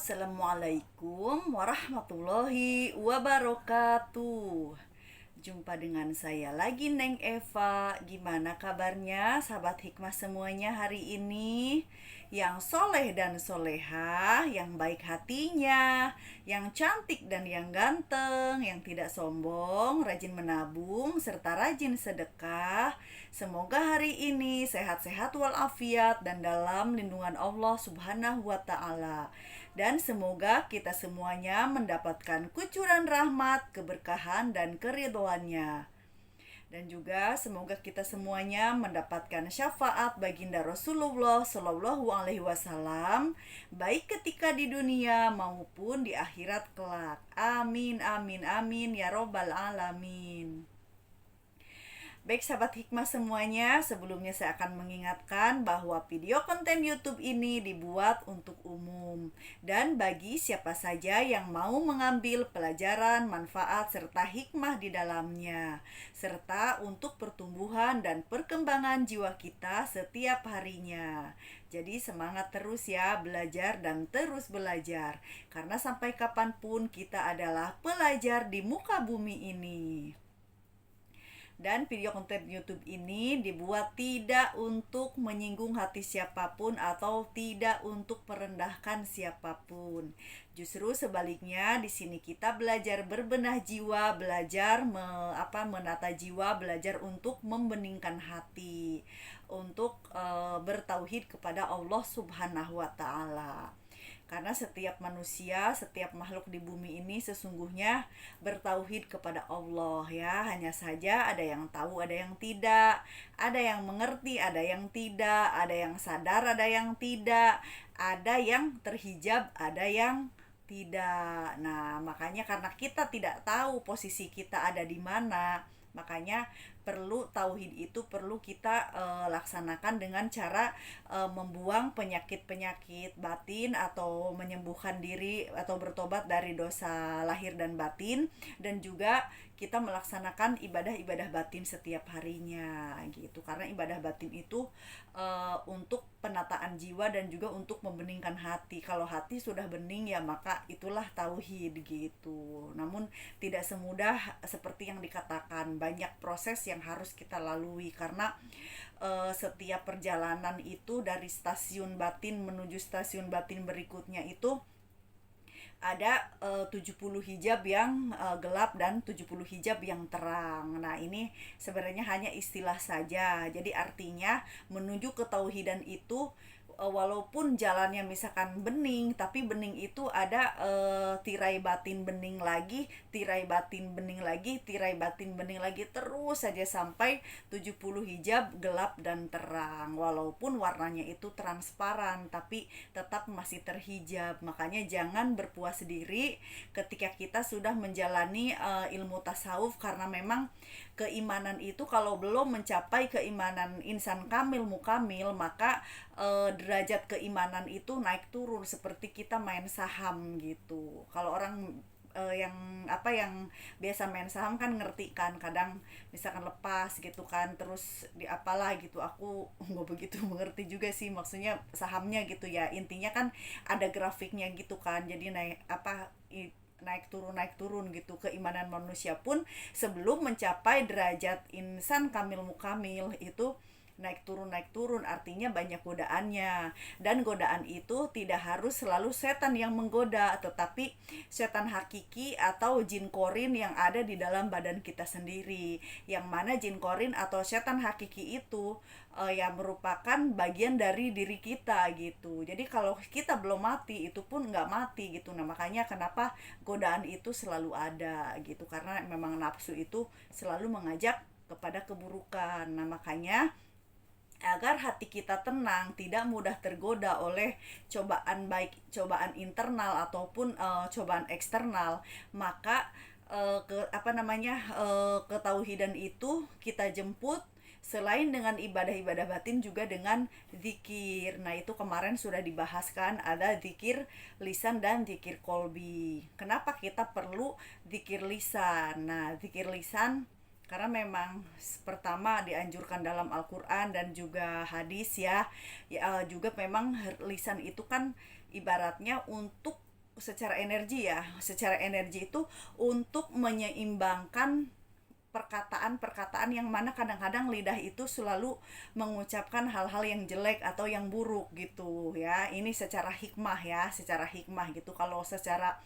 Assalamualaikum warahmatullahi wabarakatuh. Jumpa dengan saya lagi, Neng Eva. Gimana kabarnya sahabat hikmah semuanya hari ini? Yang soleh dan soleha, yang baik hatinya, yang cantik dan yang ganteng, yang tidak sombong, rajin menabung, serta rajin sedekah. Semoga hari ini sehat-sehat walafiat dan dalam lindungan Allah Subhanahu wa Ta'ala. Dan semoga kita semuanya mendapatkan kucuran rahmat, keberkahan, dan keridhoannya. Dan juga semoga kita semuanya mendapatkan syafaat baginda Rasulullah Shallallahu Alaihi Wasallam, baik ketika di dunia maupun di akhirat kelak. Amin, amin, amin ya robbal alamin. Baik sahabat hikmah semuanya, sebelumnya saya akan mengingatkan bahwa video konten YouTube ini dibuat untuk umum dan bagi siapa saja yang mau mengambil pelajaran, manfaat, serta hikmah di dalamnya, serta untuk pertumbuhan dan perkembangan jiwa kita setiap harinya. Jadi semangat terus ya belajar dan terus belajar, karena sampai kapanpun kita adalah pelajar di muka bumi ini. Dan video konten YouTube ini dibuat tidak untuk menyinggung hati siapapun atau tidak untuk merendahkan siapapun. Justru sebaliknya, di sini kita belajar berbenah jiwa, belajar menata jiwa, belajar untuk membeningkan hati, untuk bertauhid kepada Allah Subhanahu wa Ta'ala. Karena setiap manusia, setiap makhluk di bumi ini sesungguhnya bertauhid kepada Allah ya. Hanya saja ada yang tahu, ada yang tidak, ada yang mengerti, ada yang tidak, ada yang sadar, ada yang tidak, ada yang terhijab, ada yang tidak. Nah, makanya karena kita tidak tahu posisi kita ada di mana, makanya tauhid itu perlu kita laksanakan dengan cara membuang penyakit-penyakit batin atau menyembuhkan diri atau bertobat dari dosa lahir dan batin, dan juga kita melaksanakan ibadah-ibadah batin setiap harinya gitu. Karena ibadah batin itu untuk penataan jiwa dan juga untuk membeningkan hati. Kalau hati sudah bening ya maka itulah tauhid gitu. Namun tidak semudah seperti yang dikatakan, banyak proses yang harus kita lalui karena setiap perjalanan itu dari stasiun batin menuju stasiun batin berikutnya itu ada 70 hijab yang gelap dan 70 hijab yang terang. Nah, ini sebenarnya hanya istilah saja. Jadi artinya menuju ketauhidan itu walaupun jalannya misalkan bening, tapi bening itu ada tirai batin bening lagi, tirai batin bening lagi, tirai batin bening lagi, terus saja sampai 70 hijab gelap dan terang. Walaupun warnanya itu transparan, tapi tetap masih terhijab. Makanya jangan berpuas diri ketika kita sudah menjalani ilmu tasawuf, karena memang keimanan itu kalau belum mencapai keimanan insan kamil mukamil, maka derajat keimanan itu naik turun seperti kita main saham gitu. Kalau orang yang biasa main saham kan ngerti kan, kadang misalkan lepas gitu kan, terus di apalah gitu. Aku nggak begitu mengerti juga sih maksudnya sahamnya gitu ya. Intinya kan ada grafiknya gitu kan, jadi naik turun gitu. Keimanan manusia pun sebelum mencapai derajat insan kamil mukamil itu naik turun, artinya banyak godaannya. Dan godaan itu tidak harus selalu setan yang menggoda, tetapi setan hakiki atau jin korin yang ada di dalam badan kita sendiri. Yang mana jin korin atau setan hakiki itu yang merupakan bagian dari diri kita gitu. Jadi kalau kita belum mati, itu pun nggak mati gitu. Nah, makanya kenapa godaan itu selalu ada gitu, karena memang nafsu itu selalu mengajak kepada keburukan. Nah, makanya agar hati kita tenang, tidak mudah tergoda oleh cobaan, baik cobaan internal ataupun cobaan eksternal, maka ketauhidan itu kita jemput selain dengan ibadah-ibadah batin juga dengan zikir. Nah, itu kemarin sudah dibahaskan, ada zikir lisan dan zikir kolbi. Kenapa kita perlu zikir lisan? Nah, zikir lisan karena memang pertama dianjurkan dalam Al-Quran dan juga hadis ya, juga memang lisan itu kan ibaratnya untuk secara energi ya, secara energi itu untuk menyeimbangkan perkataan-perkataan yang mana kadang-kadang lidah itu selalu mengucapkan hal-hal yang jelek atau yang buruk gitu ya. Ini secara hikmah ya, secara hikmah gitu. Kalau secara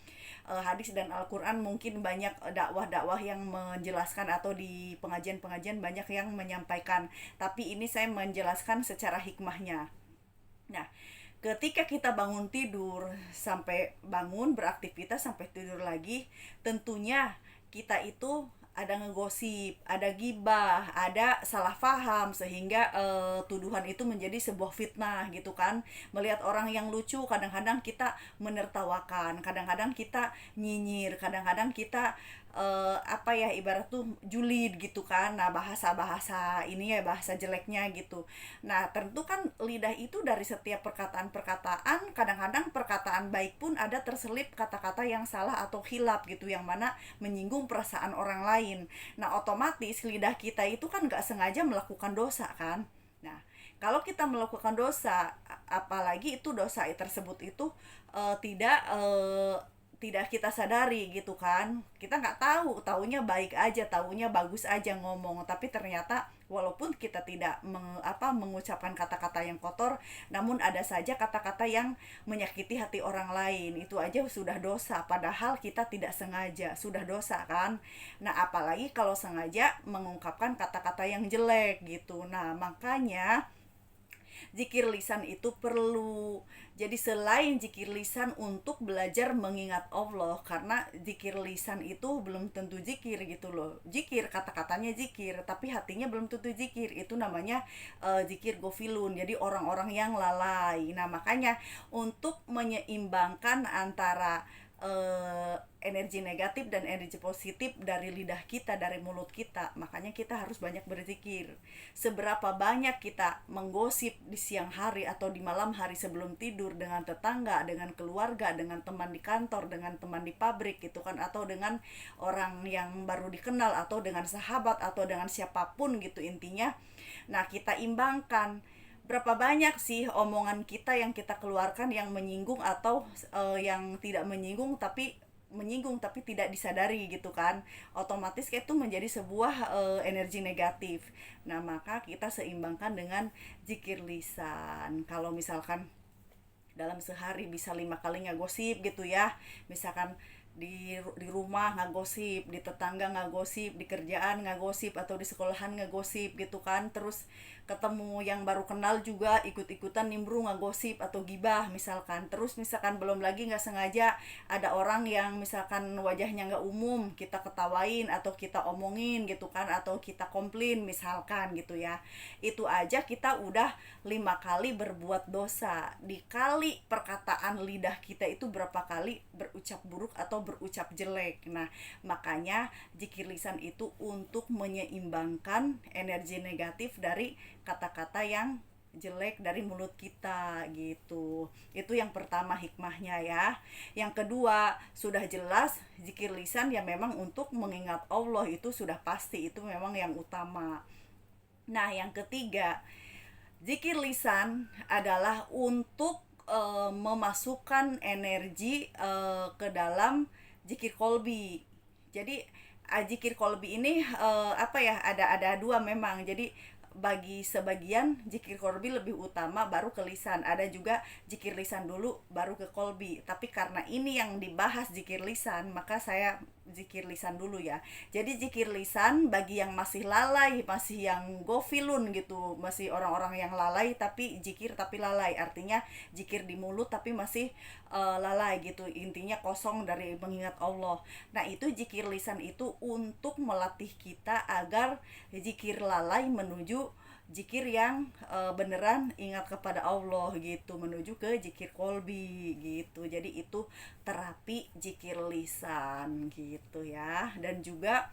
hadis dan Al-Qur'an mungkin banyak dakwah-dakwah yang menjelaskan atau di pengajian-pengajian banyak yang menyampaikan. Tapi ini saya menjelaskan secara hikmahnya. Nah, ketika kita bangun tidur sampai bangun beraktivitas sampai tidur lagi, tentunya kita itu ada ngegosip, ada gibah, ada salah paham sehingga tuduhan itu menjadi sebuah fitnah gitu kan. Melihat orang yang lucu kadang-kadang kita menertawakan, kadang-kadang kita nyinyir, kadang-kadang kita apa ya ibarat tuh julid gitu kan. Nah, bahasa-bahasa ini ya bahasa jeleknya gitu. Nah, tentu kan lidah itu dari setiap perkataan-perkataan, kadang-kadang perkataan baik pun ada terselip kata-kata yang salah atau khilaf gitu, yang mana menyinggung perasaan orang lain. Nah, otomatis lidah kita itu kan gak sengaja melakukan dosa kan. Nah, kalau kita melakukan dosa, apalagi itu dosa tersebut itu tidak kita sadari gitu kan, kita nggak tahu, taunya baik aja, taunya bagus aja ngomong, tapi ternyata walaupun kita tidak mengucapkan kata-kata yang kotor, namun ada saja kata-kata yang menyakiti hati orang lain, itu aja sudah dosa, padahal kita tidak sengaja, sudah dosa kan. Nah, apalagi kalau sengaja mengungkapkan kata-kata yang jelek gitu. Nah, makanya zikir lisan itu perlu. Jadi selain zikir lisan untuk belajar mengingat Allah, karena zikir lisan itu belum tentu zikir gitu loh. Zikir kata-katanya zikir, tapi hatinya belum tentu zikir. Itu namanya zikir gofilun. Jadi orang-orang yang lalai. Nah, makanya untuk menyeimbangkan antara energi negatif dan energi positif dari lidah kita, dari mulut kita, makanya kita harus banyak berzikir. Seberapa banyak kita menggosip di siang hari atau di malam hari sebelum tidur dengan tetangga, dengan keluarga, dengan teman di kantor, dengan teman di pabrik gitu kan, atau dengan orang yang baru dikenal, atau dengan sahabat, atau dengan siapapun gitu intinya. Nah, kita imbangkan berapa banyak sih omongan kita yang kita keluarkan yang menyinggung atau yang tidak menyinggung tapi tidak disadari gitu kan. Otomatis itu menjadi sebuah energi negatif. Nah, maka kita seimbangkan dengan zikir lisan. Kalau misalkan dalam sehari bisa 5 kali ngagosip gitu ya, misalkan di rumah ngagosip, di tetangga ngagosip, di kerjaan ngagosip, atau di sekolahan ngagosip gitu kan. Terus ketemu yang baru kenal juga ikut-ikutan nimbrung ngagosip atau gibah misalkan. Terus misalkan belum lagi nggak sengaja ada orang yang misalkan wajahnya nggak umum, kita ketawain atau kita omongin gitu kan, atau kita komplain misalkan gitu ya. Itu aja kita udah 5 kali berbuat dosa. Dikali perkataan lidah kita itu berapa kali berucap buruk atau berucap jelek. Nah, makanya zikir lisan itu untuk menyeimbangkan energi negatif dari kata-kata yang jelek dari mulut kita gitu. Itu yang pertama hikmahnya ya. Yang kedua, sudah jelas zikir lisan ya memang untuk mengingat Allah, itu sudah pasti, itu memang yang utama. Nah, yang ketiga, zikir lisan adalah untuk memasukkan energi ke dalam zikir kolbi. Jadi zikir kolbi ini ada dua memang. Jadi bagi sebagian zikir kolbi lebih utama baru ke lisan, ada juga zikir lisan dulu baru ke kolbi. Tapi karena ini yang dibahas zikir lisan, maka saya zikir lisan dulu ya. Jadi zikir lisan bagi yang masih lalai, masih yang gofilun gitu, masih orang-orang yang lalai tapi zikir tapi lalai, artinya zikir di mulut tapi masih lalai gitu, intinya kosong dari mengingat Allah. Nah, itu zikir lisan itu untuk melatih kita agar zikir lalai menuju zikir yang beneran ingat kepada Allah gitu, menuju ke zikir kolbi gitu. Jadi itu terapi zikir lisan gitu ya. Dan juga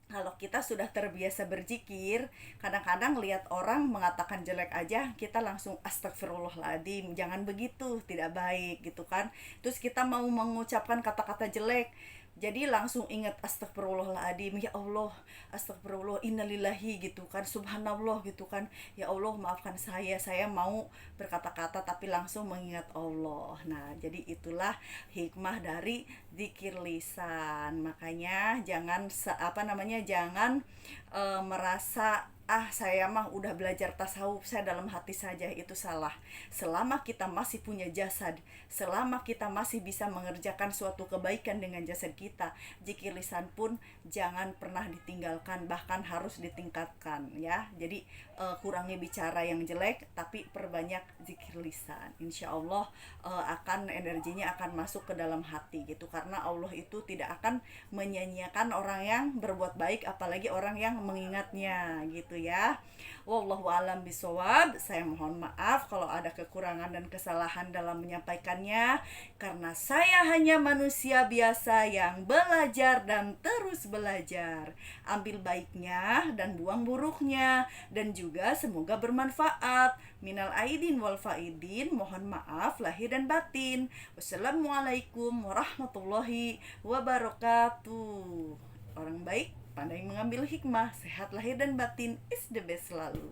kalau kita sudah terbiasa berzikir, kadang-kadang lihat orang mengatakan jelek aja kita langsung astagfirullahaladzim, jangan begitu, tidak baik gitu kan. Terus kita mau mengucapkan kata-kata jelek, Jadi langsung ingat astagfirullahaladzim, ya Allah, astagfirullah, innalillahi gitu kan, subhanallah gitu kan, ya Allah maafkan saya mau berkata-kata tapi langsung mengingat Allah. Nah, jadi itulah hikmah dari zikir lisan. Makanya jangan jangan merasa saya mah udah belajar tasawuf, saya dalam hati saja, itu salah. Selama kita masih punya jasad, selama kita masih bisa mengerjakan suatu kebaikan dengan jasad kita, zikir lisan pun jangan pernah ditinggalkan, bahkan harus ditingkatkan ya. Jadi kurangi bicara yang jelek tapi perbanyak zikir lisan. Insya Allah akan energinya akan masuk ke dalam hati gitu, karena Allah itu tidak akan menyanyiakan orang yang berbuat baik, apalagi orang yang mengingatnya gitu ya. Wallahu alam bisawab. Saya mohon maaf kalau ada kekurangan dan kesalahan dalam menyampaikannya, karena saya hanya manusia biasa yang belajar dan terus belajar. Ambil baiknya dan buang buruknya, dan juga semoga bermanfaat. Minal aidin wal faidin, mohon maaf lahir dan batin. Wassalamualaikum warahmatullahi wabarakatuh. Orang baik pandai mengambil hikmah, sehat lahir dan batin, is the best selalu.